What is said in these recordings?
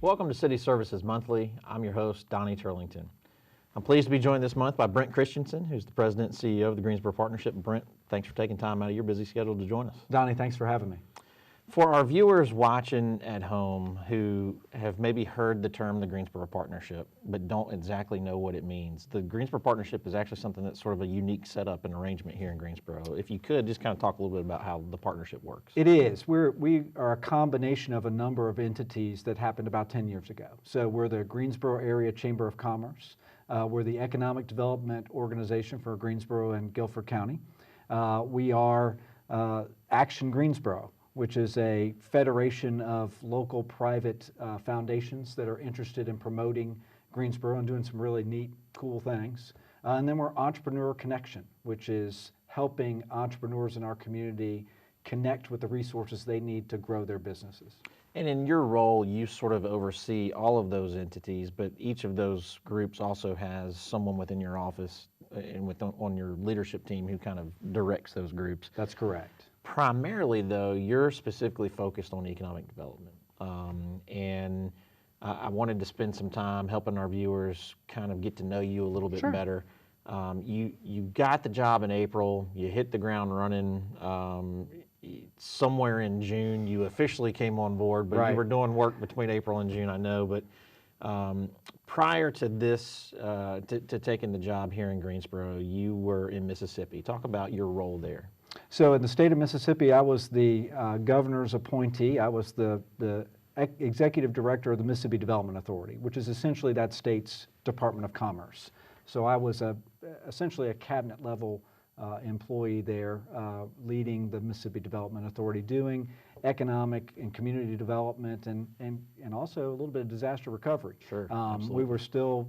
Welcome to City Services Monthly. I'm your host, Donnie Turlington. I'm pleased to be joined this month by Brent Christensen, who's the President and CEO of the Greensboro Partnership. Brent, thanks for taking time out of your busy schedule to join us. Donnie, thanks for having me. For our viewers watching at home who have maybe heard the term the Greensboro Partnership, but don't exactly know what it means, the Greensboro Partnership is actually something that's sort of a unique setup and arrangement here in Greensboro. If you could, just kind of talk a little bit about how the partnership works. It is. We are a combination of a number of entities that happened about 10 years ago. So we're the Greensboro Area Chamber of Commerce. We're the Economic Development Organization for Greensboro and Guilford County. We are Action Greensboro, which is a federation of local private foundations that are interested in promoting Greensboro and doing some really neat, cool things. And then we're Entrepreneur Connection, which is helping entrepreneurs in our community connect with the resources they need to grow their businesses. And in your role, you sort of oversee all of those entities, but each of those groups also has someone within your office and on your leadership team who kind of directs those groups. That's correct. Primarily, though, you're specifically focused on economic development. I wanted to spend some time helping our viewers kind of get to know you a little bit better. You got the job in April, you hit the ground running. Somewhere in June, you officially came on board, but you were doing work between April and June, I know. But prior to this, to taking the job here in Greensboro, you were in Mississippi. Talk about your role there. So in the state of Mississippi, I was the governor's appointee. I was the executive director of the Mississippi Development Authority, which is essentially that state's Department of Commerce. So I was essentially a cabinet level employee there, leading the Mississippi Development Authority, doing economic and community development and also a little bit of disaster recovery. Sure, we were still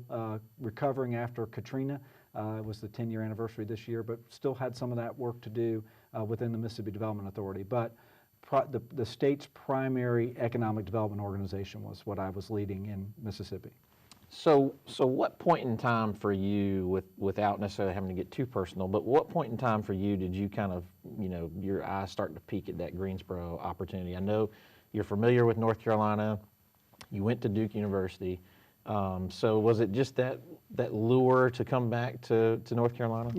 recovering after Katrina. It was the 10-year anniversary this year, but still had some of that work to do within the Mississippi Development Authority. But the state's primary economic development organization was what I was leading in Mississippi. So what point in time for you, without necessarily having to get too personal, but what point in time for you did you kind of, your eyes start to peek at that Greensboro opportunity? I know you're familiar with North Carolina. You went to Duke University. So was it just that lure to come back to North Carolina?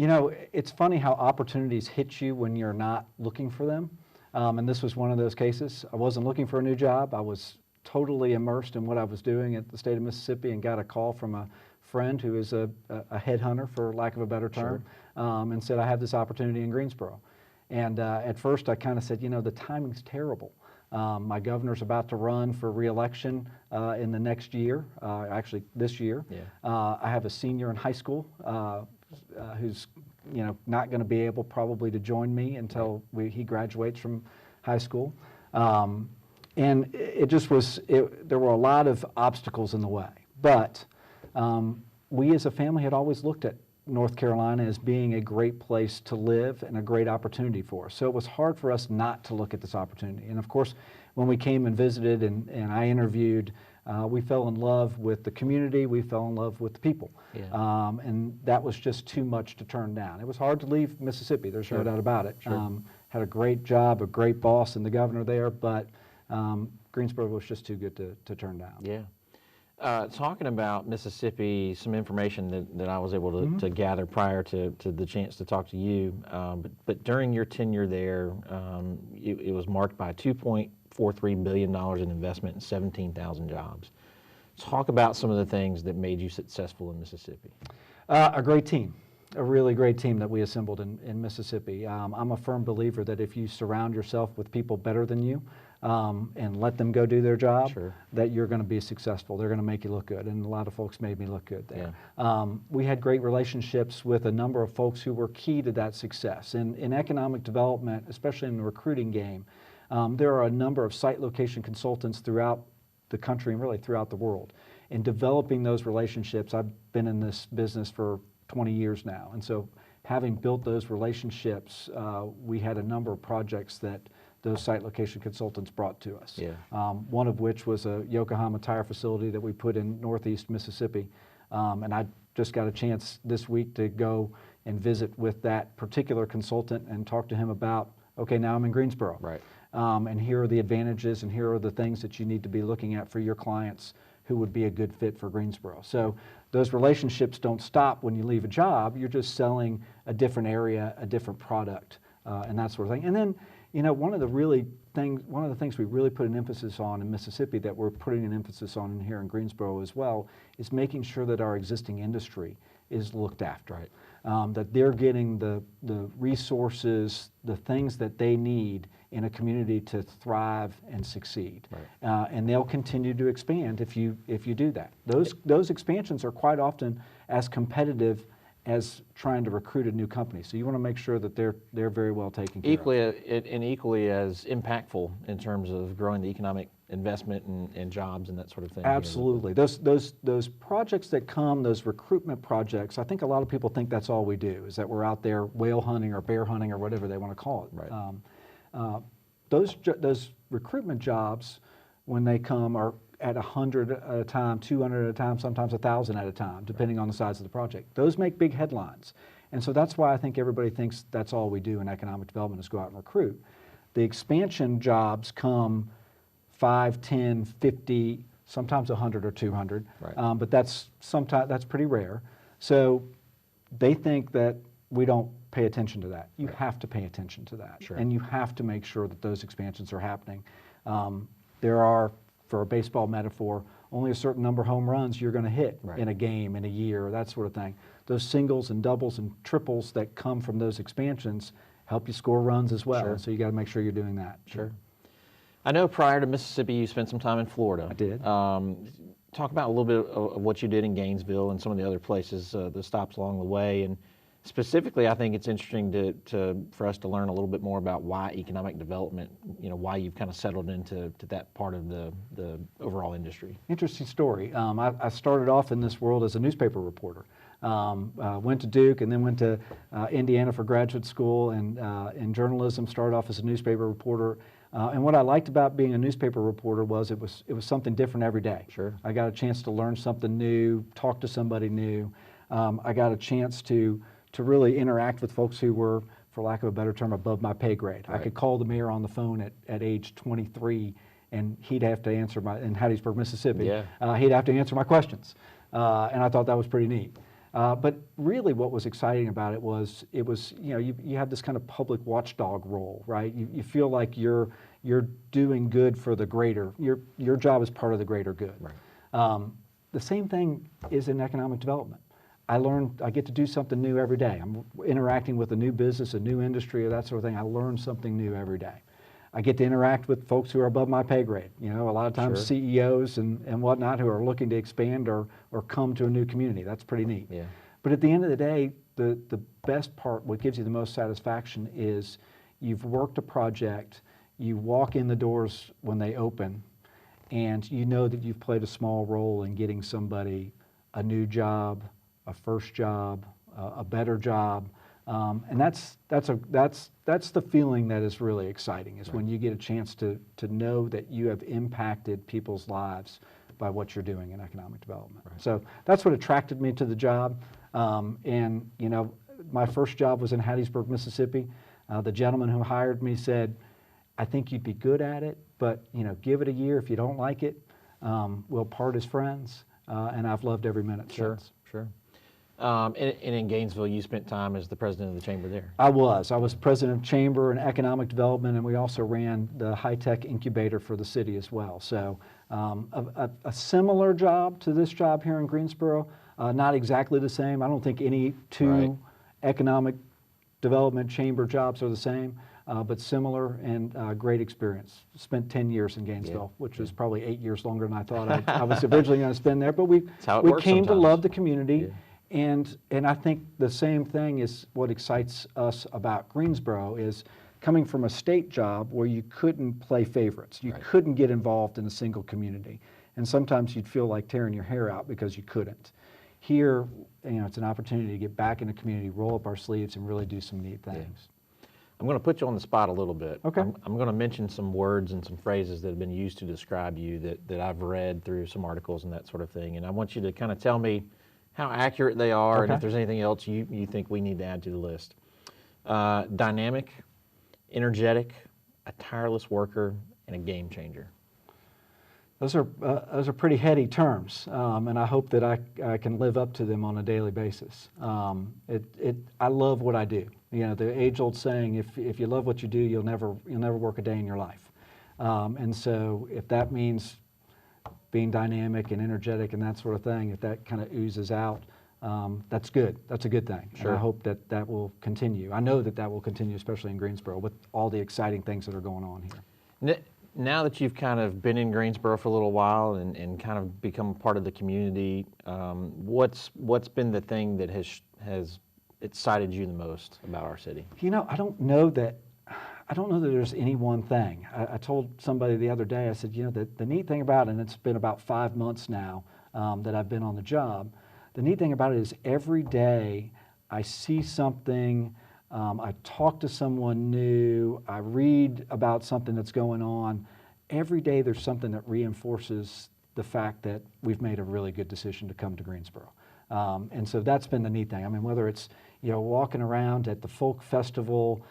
It's funny how opportunities hit you when you're not looking for them. And this was one of those cases. I wasn't looking for a new job. I was totally immersed in what I was doing at the state of Mississippi and got a call from a friend who is a headhunter, for lack of a better term, and said, I have this opportunity in Greensboro. And at first I kind of said, the timing's terrible. My governor's about to run for re-election in the next year, actually this year. I have a senior in high school who's not going to be able probably to join me until he graduates from high school. And it just was, there were a lot of obstacles in the way. But we as a family had always looked at North Carolina as being a great place to live and a great opportunity for us. So it was hard for us not to look at this opportunity. And of course, when we came and visited and I interviewed, we fell in love with the community, we fell in love with the people. And that was just too much to turn down. It was hard to leave Mississippi, there's no doubt about it. Had a great job, a great boss and the governor there, but Greensboro was just too good to turn down. Talking about Mississippi, some information that I was able to gather prior to the chance to talk to you, but during your tenure there, it was marked by $2.43 billion in investment and 17,000 jobs. Talk about some of the things that made you successful in Mississippi. A great team. A really great team that we assembled in Mississippi. I'm a firm believer that if you surround yourself with people better than you and let them go do their job, that you're going to be successful. They're going to make you look good, and a lot of folks made me look good there. We had great relationships with a number of folks who were key to that success. In economic development, especially in the recruiting game, there are a number of site location consultants throughout the country and really throughout the world. In developing those relationships, I've been in this business for 20 years now, and so having built those relationships, we had a number of projects that those site location consultants brought to us. One of which was a Yokohama tire facility that we put in northeast Mississippi, and I just got a chance this week to go and visit with that particular consultant and talk to him about, okay, now I'm in Greensboro. and here are the advantages, and here are the things that you need to be looking at for your clients who would be a good fit for Greensboro. So those relationships don't stop when you leave a job. You're just selling a different area, a different product, and that sort of thing. And then, one of the things we really put an emphasis on in Mississippi that we're putting an emphasis on here in Greensboro as well is making sure that our existing industry is looked after. Right. That they're getting the resources, the things that they need in a community to thrive and succeed. Right. And they'll continue to expand if you do that. Those expansions are quite often as competitive as trying to recruit a new company. So you want to make sure that they're very well taken care of. Equally as impactful in terms of growing the economic investment and jobs and that sort of thing. Absolutely. Those projects that come, those recruitment projects, I think a lot of people think that's all we do, is that we're out there whale hunting or bear hunting or whatever they want to call it. Right. Those recruitment jobs, when they come, are at 100 at a time, 200 at a time, sometimes 1,000 at a time, depending on the size of the project. Those make big headlines. And so that's why I think everybody thinks that's all we do in economic development is go out and recruit. The expansion jobs come 5, 10, 50, sometimes 100 or 200, Right. but that's pretty rare. So they think that we don't pay attention to that. You have to pay attention to that, Sure. and you have to make sure that those expansions are happening. There are, for a baseball metaphor, only a certain number of home runs you're going to hit Right. in a game, in a year, that sort of thing. Those singles and doubles and triples that come from those expansions help you score runs as well. Sure. So you got to make sure you're doing that. Sure. I know prior to Mississippi, you spent some time in Florida. I did. Talk about a little bit of what you did in Gainesville and some of the other places, the stops along the way. And specifically, I think it's interesting for us to learn a little bit more about why economic development, why you've kind of settled into that part of the overall industry. Interesting story. I started off in this world as a newspaper reporter. Went to Duke and then went to Indiana for graduate school, and in journalism started off as a newspaper reporter. And what I liked about being a newspaper reporter was it was something different every day. Sure. I got a chance to learn something new, talk to somebody new. I got a chance to really interact with folks who were, for lack of a better term, above my pay grade. Right. I could call the mayor on the phone at age 23, and he'd have to answer in Hattiesburg, Mississippi. Yeah. He'd have to answer my questions, and I thought that was pretty neat. But really what was exciting about it was you have this kind of public watchdog role, right? You feel like you're doing good for the greater, your job is part of the greater good. Right. The same thing is in economic development. I get to do something new every day. I'm interacting with a new business, a new industry, or that sort of thing. I learn something new every day. I get to interact with folks who are above my pay grade. A lot of times Sure. CEOs and whatnot who are looking to expand or come to a new community. That's pretty neat. Yeah. But at the end of the day, the best part, what gives you the most satisfaction is you've worked a project, you walk in the doors when they open, and you know that you've played a small role in getting somebody a new job, a first job, a better job. And that's the feeling that is really exciting, is when you get a chance to know that you have impacted people's lives by what you're doing in economic development. Right. So that's what attracted me to the job. And my first job was in Hattiesburg, Mississippi. The gentleman who hired me said, "I think you'd be good at it, but give it a year. If you don't like it, we'll part as friends." And I've loved every minute since. Sure. And in Gainesville, you spent time as the president of the chamber there. I was president of chamber and economic development, and we also ran the high-tech incubator for the city as well. So a similar job to this job here in Greensboro, not exactly the same. I don't think any two Right. economic development chamber jobs are the same, but similar and great experience. Spent 10 years in Gainesville, which was probably 8 years longer than I thought I was originally going to spend there. But we how it we works came to sometimes. love the community. Yeah. And I think the same thing is what excites us about Greensboro is coming from a state job where you couldn't play favorites. You Right. couldn't get involved in a single community. And sometimes you'd feel like tearing your hair out because you couldn't. Here, it's an opportunity to get back in the community, roll up our sleeves, and really do some neat things. I'm going to put you on the spot a little bit. Okay. I'm going to mention some words and some phrases that have been used to describe you that I've read through some articles and that sort of thing. And I want you to kind of tell me how accurate they are, and Okay. if there's anything else you think we need to add to the list. Dynamic, energetic, a tireless worker, and a game changer? Those are pretty heady terms, and I hope that I can live up to them on a daily basis. I love what I do. You know, the age-old saying, if you love what you do, you'll never work a day in your life. And so if that means being dynamic and energetic and that sort of thing, if that kind of oozes out, that's good. That's a good thing. Sure. And I hope that will continue. I know that will continue, especially in Greensboro, with all the exciting things that are going on here. Now that you've kind of been in Greensboro for a little while and kind of become part of the community, what's been the thing that has excited you the most about our city? You know, I don't know that there's any one thing. I told somebody the other day, I said, you know, the neat thing about it, and it's been about 5 months now that I've been on the job, the neat thing about it is every day I see something, I talk to someone new, I read about something that's going on. Every day there's something that reinforces the fact that we've made a really good decision to come to Greensboro. And so that's been the neat thing. I mean, whether it's, you know, walking around at the folk festival,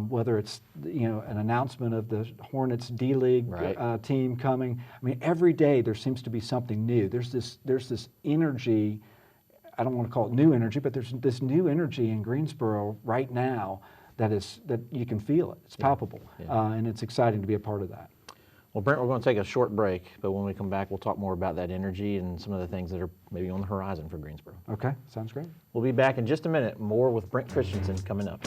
whether it's, you know, an announcement of the Hornets D-League Right. Team coming. I mean, every day there seems to be something new. There's this energy. I don't want to call it new energy, but there's this new energy in Greensboro right now that you can feel it. It's palpable, and it's exciting to be a part of that. Well, Brent, we're going to take a short break, but when we come back, we'll talk more about that energy and some of the things that are maybe on the horizon for Greensboro. Okay, sounds great. We'll be back in just a minute. More with Brent Christensen coming up.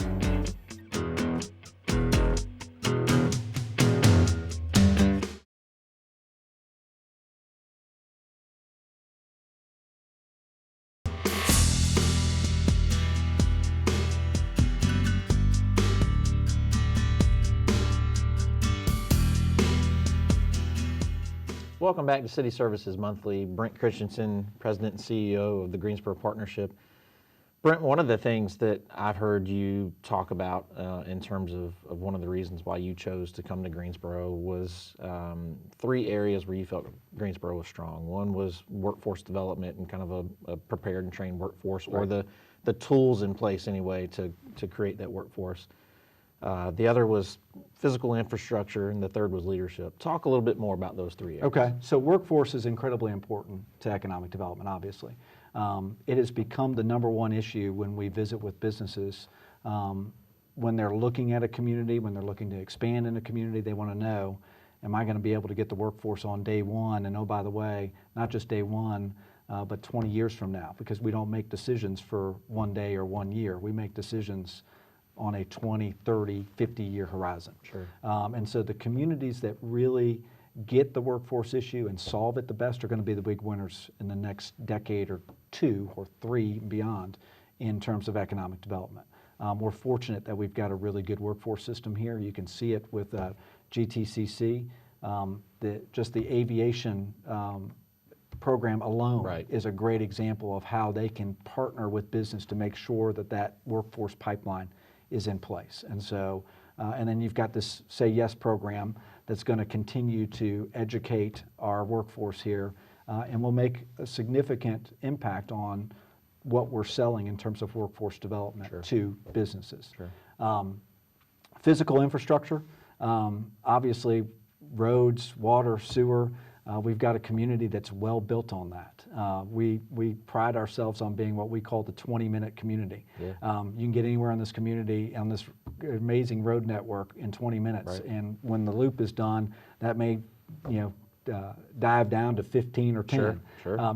Welcome back to City Services Monthly. Brent Christensen, President and CEO of the Greensboro Partnership. Brent, one of the things that I've heard you talk about in terms of one of the reasons why you chose to come to Greensboro was 3 areas where you felt Greensboro was strong. One was workforce development and kind of a prepared and trained workforce, or the tools in place anyway to create that workforce. The other was physical infrastructure, and the third was leadership. Talk a little bit more about those 3 areas. Okay, so workforce is incredibly important to economic development, obviously. It has become the #1 issue when we visit with businesses. When they're looking at a community, when they're looking to expand in a community, they want to know, am I going to be able to get the workforce on day one? And oh, by the way, not just day one, but 20 years from now, because we don't make decisions for 1 day or 1 year. We make decisions on a 20, 30, 50-year horizon. Sure. And so the communities that really get the workforce issue and solve it the best are going to be the big winners in the next decade or 2 or 3 and beyond in terms of economic development. We're fortunate that we've got a really good workforce system here. You can see it with GTCC. Just the aviation program alone is a great example of how they can partner with business to make sure that workforce pipeline is in place. And so, and then you've got this Say Yes program that's going to continue to educate our workforce here and will make a significant impact on what we're selling in terms of workforce development to businesses. Physical infrastructure, obviously roads, water, sewer. We've got a community that's well built on that. We pride ourselves on being what we call the 20-minute community. You can get anywhere in this community on this amazing road network in 20 minutes. And when the loop is done, that may, dive down to 15 or 10,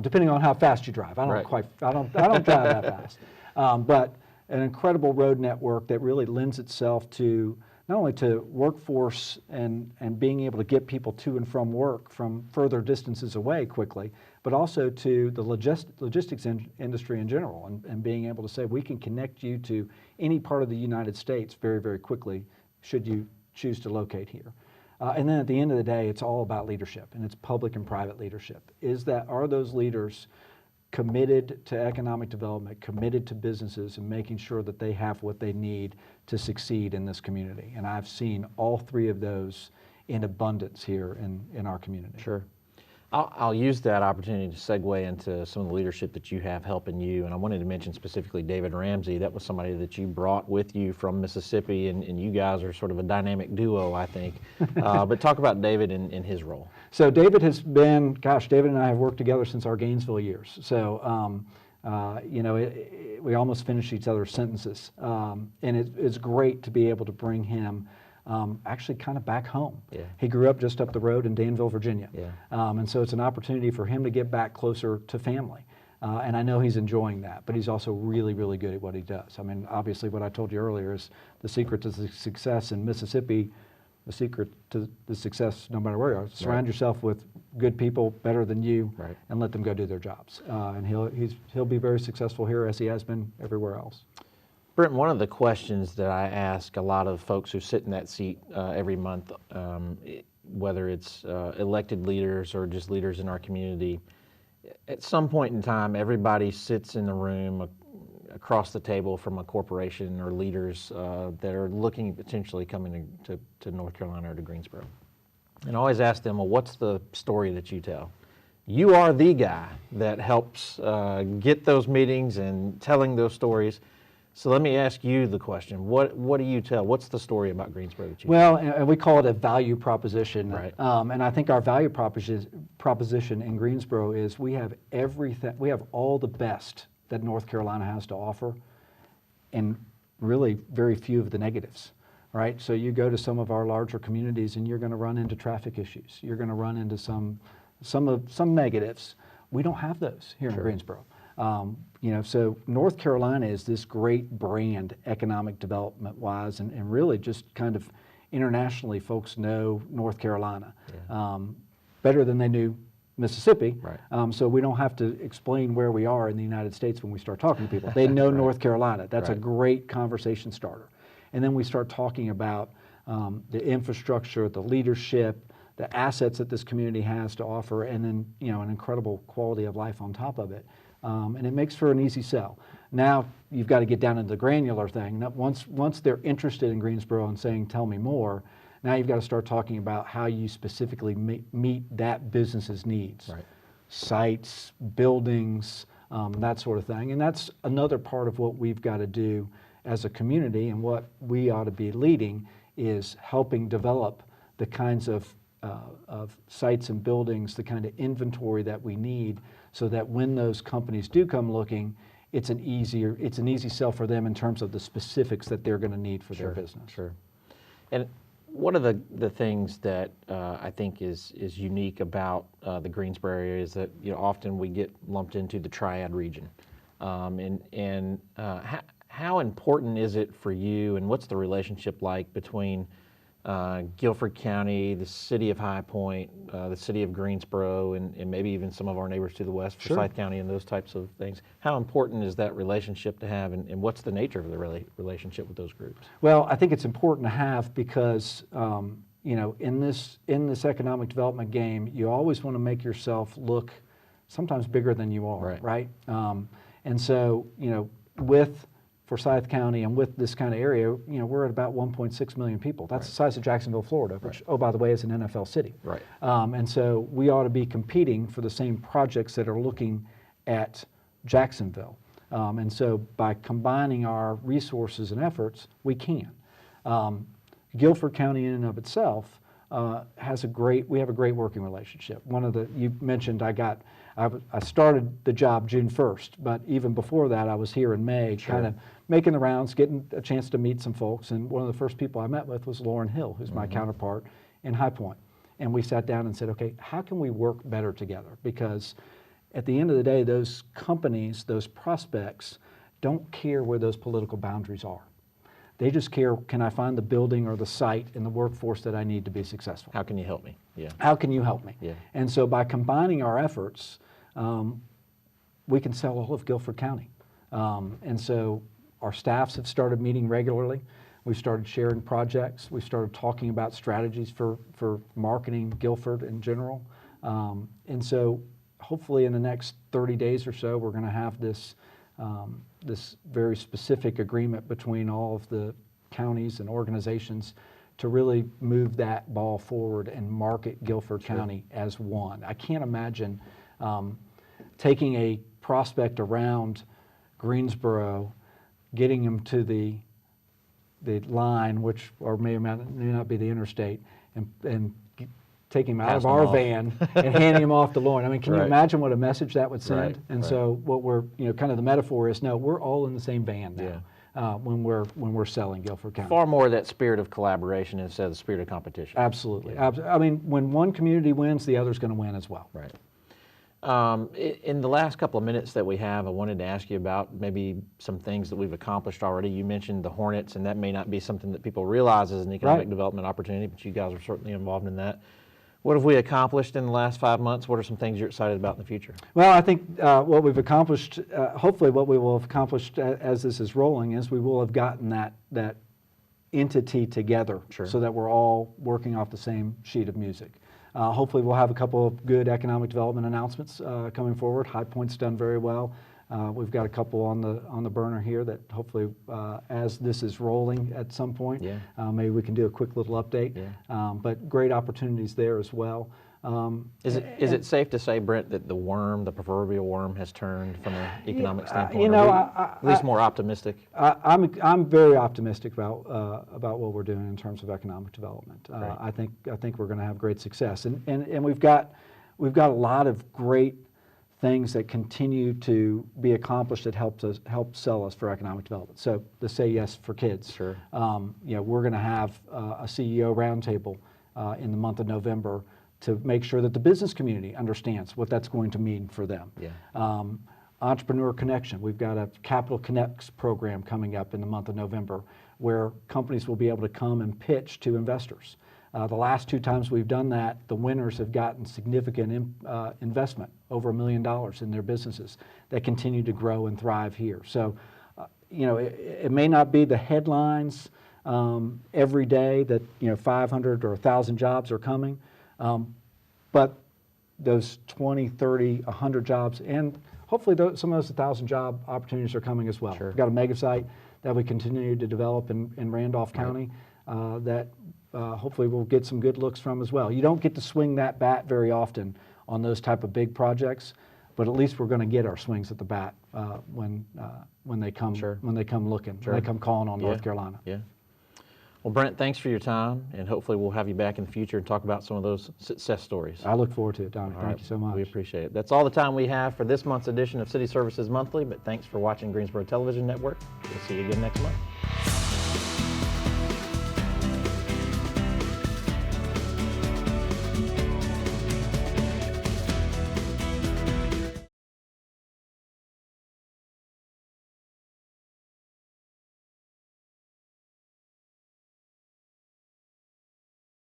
depending on how fast you drive. I don't drive that fast. But an incredible road network that really lends itself to not only to workforce and being able to get people to and from work from further distances away quickly, but also to the logistics industry in general, and being able to say we can connect you to any part of the United States very, very quickly should you choose to locate here. And then at the end of the day, it's all about leadership, and it's public and private leadership. Are those leaders committed to economic development, committed to businesses, and making sure that they have what they need to succeed in this community? And I've seen all 3 of those in abundance here in our community. Sure. I'll use that opportunity to segue into some of the leadership that you have helping you. And I wanted to mention specifically David Ramsey. That was somebody that you brought with you from Mississippi, and you guys are sort of a dynamic duo, I think. But talk about David and his role. So David has been, gosh, David and I have worked together since our Gainesville years. So, we almost finished each other's sentences. And it's great to be able to bring him actually kind of back home. Yeah. He grew up just up the road in Danville, Virginia. Yeah. And so it's an opportunity for him to get back closer to family. And I know he's enjoying that, but he's also really, really good at what he does. I mean, obviously what I told you earlier is the secret to the success in Mississippi, the secret to the success no matter where you are, surround yourself with good people better than you, and let them go do their jobs. And he'll be very successful here as he has been everywhere else. Brent, one of the questions that I ask a lot of folks who sit in that seat every month, whether it's elected leaders or just leaders in our community, at some point in time, everybody sits in the room across the table from a corporation or leaders that are looking potentially coming to North Carolina or to Greensboro. And I always ask them, well, what's the story that you tell? You are the guy that helps get those meetings and telling those stories. So let me ask you the question. What do you tell? What's the story about Greensboro that you Well, and we call it a value proposition. Right. And I think our value proposition in Greensboro is we have everything, we have all the best that North Carolina has to offer, and really very few of the negatives, right? So you go to some of our larger communities and you're going to run into traffic issues. You're going to run into some negatives. We don't have those here in Greensboro. So North Carolina is this great brand economic development wise, and really just kind of internationally folks know North Carolina better than they knew Mississippi. So we don't have to explain where we are in the United States when we start talking to people. They know North Carolina. That's a great conversation starter. And then we start talking about the infrastructure, the leadership, the assets that this community has to offer, and then an incredible quality of life on top of it. And it makes for an easy sell. Now you've got to get down into the granular thing. Now, once they're interested in Greensboro and saying, tell me more, now you've got to start talking about how you specifically meet that business's needs. Sites, buildings, that sort of thing. And that's another part of what we've got to do as a community, and what we ought to be leading is helping develop the kinds of sites and buildings, the kind of inventory that we need, so that when those companies do come looking, it's an easy sell for them in terms of the specifics that they're going to need for their business. And one of the things that I think is unique about the Greensboro area is that often we get lumped into the Triad region. How important is it for you, and what's the relationship like between Guilford County, the city of High Point, the city of Greensboro, and maybe even some of our neighbors to the west, Forsyth County, and those types of things? How important is that relationship to have, and what's the nature of the relationship with those groups? Well, I think it's important to have because in this economic development game, you always want to make yourself look sometimes bigger than you are, right? And so with Forsyth County and with this kind of area, we're at about 1.6 million people. That's the size of Jacksonville, Florida, which, oh, by the way, is an NFL city. And so we ought to be competing for the same projects that are looking at Jacksonville. And so by combining our resources and efforts, we can. Guilford County in and of itself we have a great working relationship. You mentioned I started the job June 1st, but even before that, I was here in May, kind of making the rounds, getting a chance to meet some folks. And one of the first people I met with was Lauren Hill, who's my counterpart in High Point. And we sat down and said, okay, how can we work better together? Because at the end of the day, those companies, those prospects, don't care where those political boundaries are. They just care, can I find the building or the site and the workforce that I need to be successful? How can you help me? How can you help me? And so by combining our efforts, we can sell all of Guilford County. And so our staffs have started meeting regularly. We've started sharing projects. We've started talking about strategies for marketing Guilford in general. And so hopefully in the next 30 days or so, we're going to have this very specific agreement between all of the counties and organizations to really move that ball forward and market Guilford County as one. I can't imagine taking a prospect around Greensboro, getting them to the line, which or may or may not be the interstate, and taking them out of Passing our off. van and handing them off to Lauren. I mean, can you Right. imagine what a message that would send? Right, And right. so what we're, kind of the metaphor is, no, we're all in the same van now when we're selling Guilford County. Far more of that spirit of collaboration instead of the spirit of competition. Absolutely. I mean, when one community wins, the other's going to win as well. Right. In the last couple of minutes that we have, I wanted to ask you about maybe some things that we've accomplished already. You mentioned the Hornets, and that may not be something that people realize as an economic Right. development opportunity, but you guys are certainly involved in that. What have we accomplished in the last 5 months? What are some things you're excited about in the future? Well, I think what we've accomplished, hopefully what we will have accomplished as this is rolling, is we will have gotten that entity together Sure. so that we're all working off the same sheet of music. Hopefully we'll have a couple of good economic development announcements coming forward. High Point's done very well. We've got a couple on the burner here that hopefully as this is rolling at some point, maybe we can do a quick little update. But great opportunities there as well. Is it safe to say, Brent, that the proverbial worm has turned from an economic standpoint? you know, at least more optimistic? I'm very optimistic about what we're doing in terms of economic development. I think we're going to have great success, and we've got a lot of great things that continue to be accomplished that help sell us for economic development. So the Say Yes for Kids. Sure. We're going to have a CEO roundtable in the month of November to make sure that the business community understands what that's going to mean for them. Entrepreneur Connection. We've got a Capital Connects program coming up in the month of November where companies will be able to come and pitch to investors. The last 2 times we've done that, the winners have gotten significant investment, over $1 million in their businesses that continue to grow and thrive here. So, it may not be the headlines every day that 500 or 1,000 jobs are coming, but those 20, 30, 100 jobs, and hopefully some of those 1,000 job opportunities are coming as well. Sure. We've got a mega site that we continue to develop in Randolph County that hopefully we'll get some good looks from as well. You don't get to swing that bat very often on those type of big projects, but at least we're going to get our swings at the bat when they come when they come looking, when they come calling on North Carolina. Yeah. Well, Brent, thanks for your time, and hopefully we'll have you back in the future and talk about some of those success stories. I look forward to it, Donnie. All Thank right. you so much. We appreciate it. That's all the time we have for this month's edition of City Services Monthly, but thanks for watching Greensboro Television Network. We'll see you again next month.